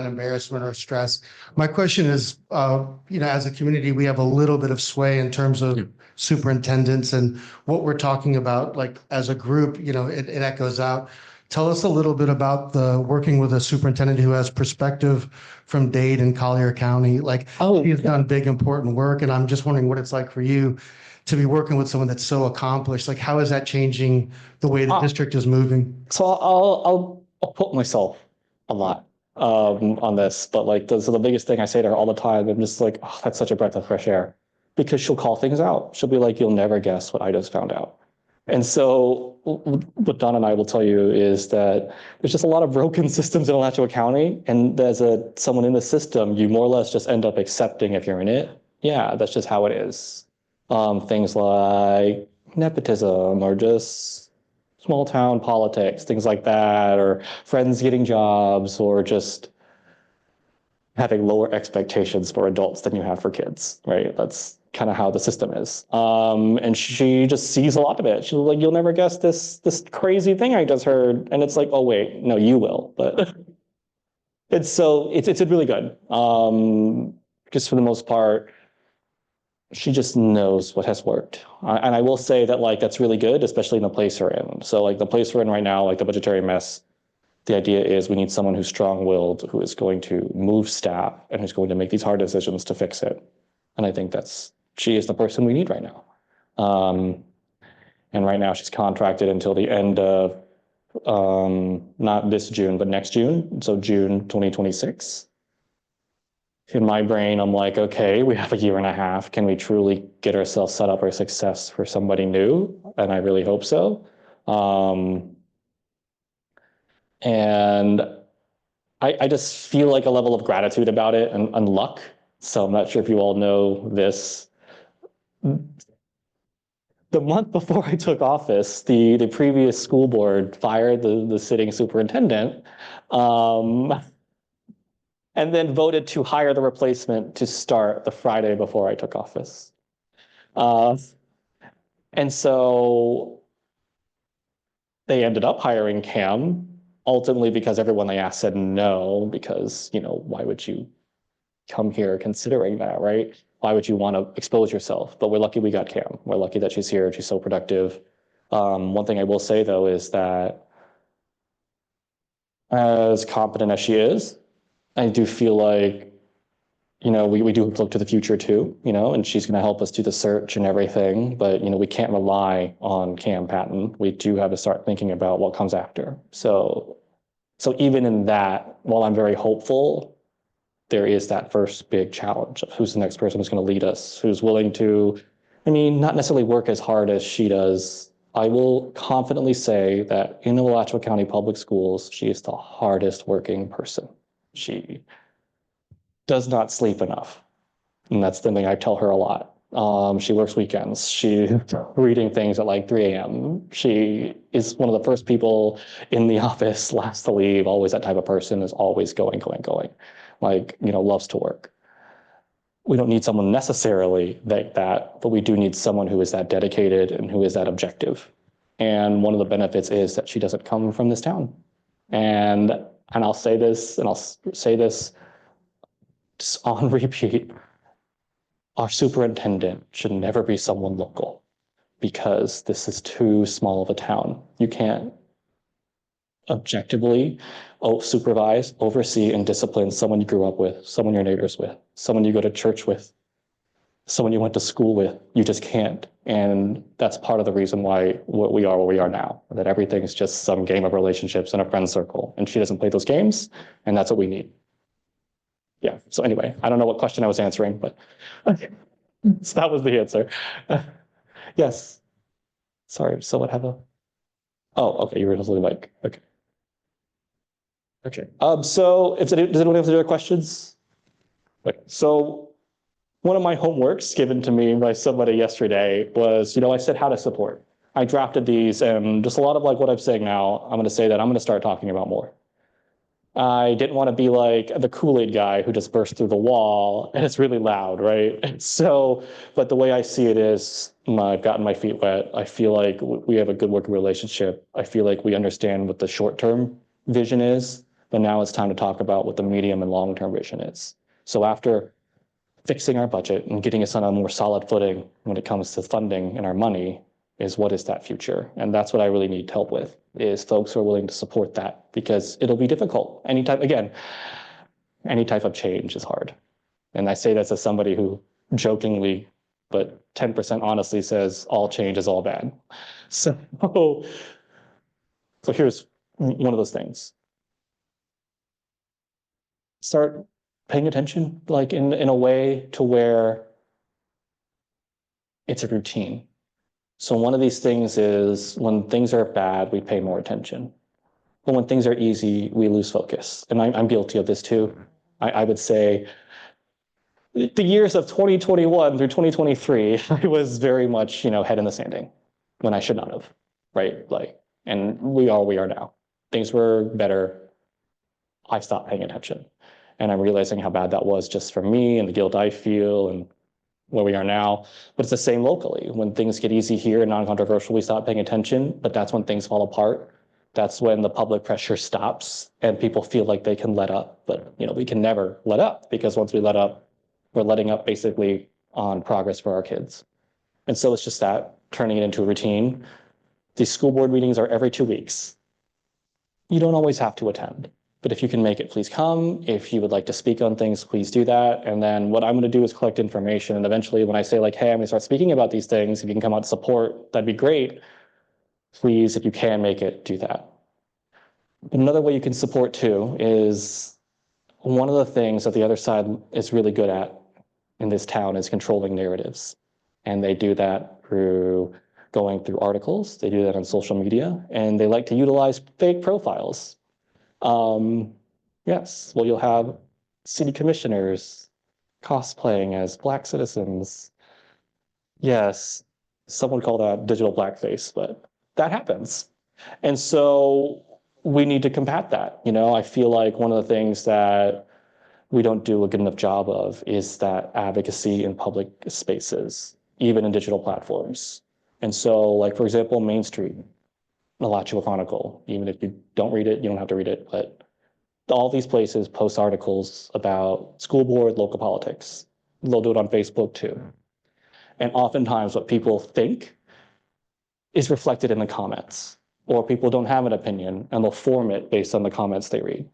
embarrassment or stress. My question is, as a community, we have a little bit of sway in terms of superintendents and what we're talking about, like as a group, it echoes out. Tell us a little bit about the working with a superintendent who has perspective from Dade and Collier County. Like, he's done big, important work. And I'm just wondering what it's like for you to be working with someone that's so accomplished. Like, how is that changing the way the district is moving? So I'll quote myself a lot on this, but like, so the biggest thing I say to her all the time, I'm just like, oh, that's such a breath of fresh air, because she'll call things out. She'll be like, you'll never guess what I just found out. And so what Don and I will tell you is that there's just a lot of broken systems in Alachua County. And as someone in the system, you more or less just end up accepting if you're in it. Yeah, that's just how it is. Things like nepotism, or just small town politics, things like that, or friends getting jobs, or just having lower expectations for adults than you have for kids, right? That's kind of how the system is. And she just sees a lot of it. She's like, you'll never guess this crazy thing I just heard. And it's like, oh wait, no, you will. But it's really good. Just for the most part, she just knows what has worked. And I will say that, like, that's really good, especially in the place we're in. So like the place we're in right now, like the budgetary mess, The idea is we need someone who's strong-willed, who is going to move staff and who's going to make these hard decisions to fix it. And I think she is the person we need right now. And right now she's contracted until the end of, not this June, but next June. So June 2026. In my brain, I'm like, okay, we have a year and a half. Can we truly get ourselves set up for success for somebody new? And I really hope so. And I just feel like a level of gratitude about it and luck. So I'm not sure if you all know this. The month before I took office, the previous school board fired the sitting superintendent, and then voted to hire the replacement to start the Friday before I took office. And so they ended up hiring Cam, ultimately because everyone they asked said no, because, why would you come here considering that, right? Why would you want to expose yourself? But we're lucky we got Cam. We're lucky that she's here. She's so productive. One thing I will say, though, is that as competent as she is, I do feel like, we do look to the future too, and she's going to help us do the search and everything. But, we can't rely on Cam Patton. We do have to start thinking about what comes after. So even in that, while I'm very hopeful, there is that first big challenge of who's the next person who's going to lead us, who's willing to, not necessarily work as hard as she does. I will confidently say that in the Alachua County Public Schools, she is the hardest working person. She does not sleep enough. And that's the thing I tell her a lot. She works weekends. She's reading things at like 3 a.m. She is one of the first people in the office, last to leave, always that type of person, is always going. Loves to work. We don't need someone necessarily like that, but we do need someone who is that dedicated and who is that objective. And one of the benefits is that she doesn't come from this town. And I'll say this, just on repeat. Our superintendent should never be someone local, because this is too small of a town. You can't objectively supervise, oversee, and discipline someone you grew up with, someone you're neighbors with, someone you go to church with, someone you went to school with. You just can't. And that's part of the reason why we are where we are now, that everything's just some game of relationships in a friend circle. And she doesn't play those games, and that's what we need. Yeah. So anyway, I don't know what question I was answering, but so that was the answer. Yes. Sorry. So what have a? Oh, okay. You were just like, okay. Okay. So does anyone have other questions? Okay. So one of my homeworks given to me by somebody yesterday was, I said how to support. I drafted these, and just a lot of like what I'm saying now, I'm going to say that I'm going to start talking about more. I didn't want to be like the Kool-Aid guy who just burst through the wall and it's really loud, right? So, but the way I see it is, I've gotten my feet wet. I feel like we have a good working relationship. I feel like we understand what the short-term vision is, but now it's time to talk about what the medium and long-term vision is. So after fixing our budget and getting us on a more solid footing when it comes to funding and our money, is what is that future? And that's what I really need help with, is folks who are willing to support that, because it'll be difficult. Any type of change is hard. And I say this as somebody who jokingly, but 10% honestly says all change is all bad. So here's one of those things. Start paying attention, like in a way to where it's a routine. So one of these things is when things are bad, we pay more attention. But when things are easy, we lose focus. And I'm guilty of this too. I would say the years of 2021 through 2023, I was very much, head in the sanding when I should not have, right? And we are now. Things were better. I stopped paying attention. And I'm realizing how bad that was just for me and the guilt I feel and where we are now. But it's the same locally. When things get easy here and non-controversial, we stop paying attention, but that's when things fall apart. That's when the public pressure stops and people feel like they can let up. But we can never let up, because once we let up, we're letting up basically on progress for our kids. And so it's just that, turning it into a routine. These school board meetings are every 2 weeks. you don't always have to attend. But if you can make it, please come. If you would like to speak on things, please do that. And then what I'm going to do is collect information. And eventually when I say like, hey, I'm going to start speaking about these things, if you can come out to support, that'd be great. Please, if you can make it, do that. Another way you can support too is one of the things that the other side is really good at in this town is controlling narratives. And they do that through going through articles. They do that on social media, and they like to utilize fake profiles. Yes, well, you'll have city commissioners cosplaying as Black citizens. Yes, some would call that digital blackface, but that happens. And so we need to combat that. You know, I feel like one of the things that we don't do a good enough job of is that advocacy in public spaces, even in digital platforms. And so, like, for example, Main Street, the Alachua Chronicle, even if you don't read it, you don't have to read it, but all these places post articles about school board, local politics. They'll do it on Facebook too. And oftentimes what people think is reflected in the comments, or people don't have an opinion and they'll form it based on the comments they read.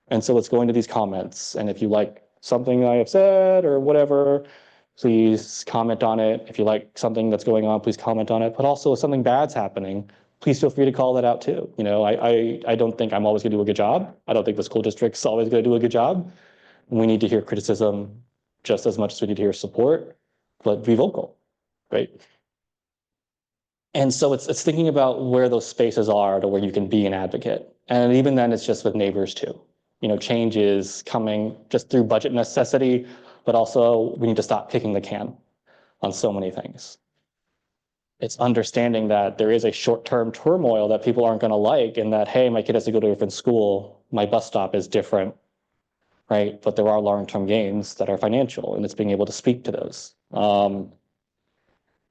And so it's going to these comments. And if you like something I have said or whatever, please comment on it. If you like something that's going on, please comment on it. But also if something bad's happening, please feel free to call that out too. You know, I don't think I'm always gonna do a good job. I don't think the school district's always gonna do a good job. We need to hear criticism just as much as we need to hear support, but be vocal, right? And so it's thinking about where those spaces are to where you can be an advocate. And even then it's just with neighbors too. You know, change is coming just through budget necessity, but also we need to stop kicking the can on so many things. It's understanding that there is a short-term turmoil that people aren't going to like, and that, hey, my kid has to go to a different school, my bus stop is different, right? But there are long-term gains that are financial, and it's being able to speak to those. And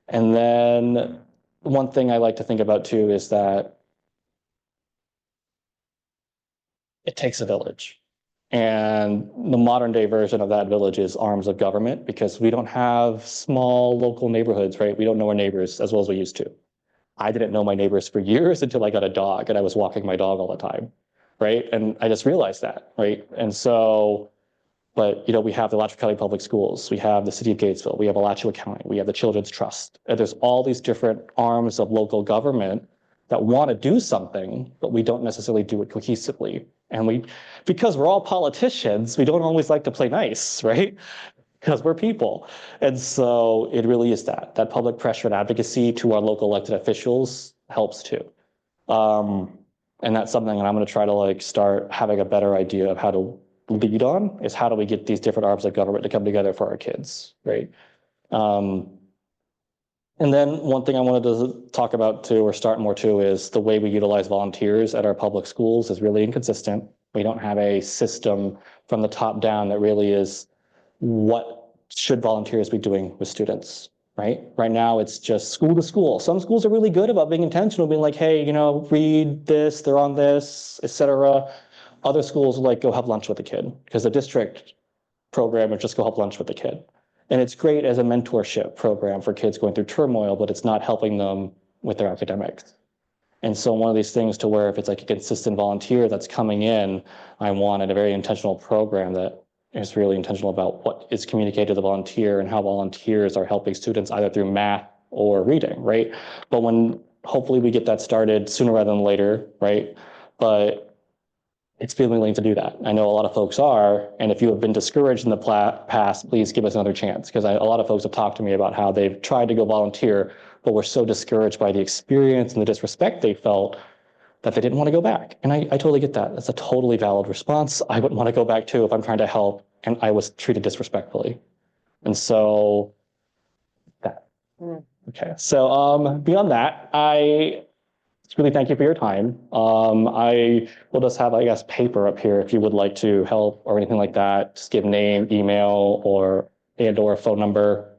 then one thing I like to think about too is that it takes a village. And the modern day version of that village is arms of government, because we don't have small local neighborhoods, right? We don't know our neighbors as well as we used to. I didn't know my neighbors for years until I got a dog and I was walking my dog all the time, right? And I just realized that, right? And so, but you know, we have the Alachua County Public Schools, we have the City of Gatesville, we have Alachua County, we have the Children's Trust. And there's all these different arms of local government that want to do something, but we don't necessarily do it cohesively. And because we're all politicians, we don't always like to play nice, right? Because we're people. And so it really is that public pressure and advocacy to our local elected officials helps too. And that's something that I'm going to try to like start having a better idea of how to lead on, is how do we get these different arms of government to come together for our kids, right? And then one thing I wanted to talk about too, or start more too, is the way we utilize volunteers at our public schools is really inconsistent. We don't have a system from the top down that really is what should volunteers be doing with students, right? Right now, it's just school to school. Some schools are really good about being intentional, being like, hey, you know, read this, they're on this, etc. Other schools like go have lunch with the kid, because the district program is just go have lunch with the kid. And it's great as a mentorship program for kids going through turmoil, but it's not helping them with their academics. And so one of these things to where if it's like a consistent volunteer that's coming in, I wanted a very intentional program that is really intentional about what is communicated to the volunteer and how volunteers are helping students either through math or reading, right? But when hopefully we get that started sooner rather than later, right? But it's being willing to do that. I know a lot of folks are, and if you have been discouraged in the past, please give us another chance, because a lot of folks have talked to me about how they've tried to go volunteer, but were so discouraged by the experience and the disrespect they felt that they didn't want to go back. And I totally get that. That's a totally valid response. I wouldn't want to go back too if I'm trying to help and I was treated disrespectfully. And so that. Okay. So beyond that, I really thank you for your time. I will just have, I guess, paper up here if you would like to help or anything like that. Just give name, email, or a phone number.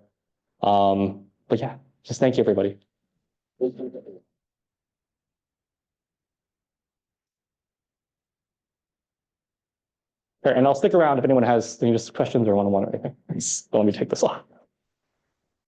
But yeah, just thank you, everybody. And I'll stick around if anyone has any questions or one-on-one or anything. Don't let me take this off.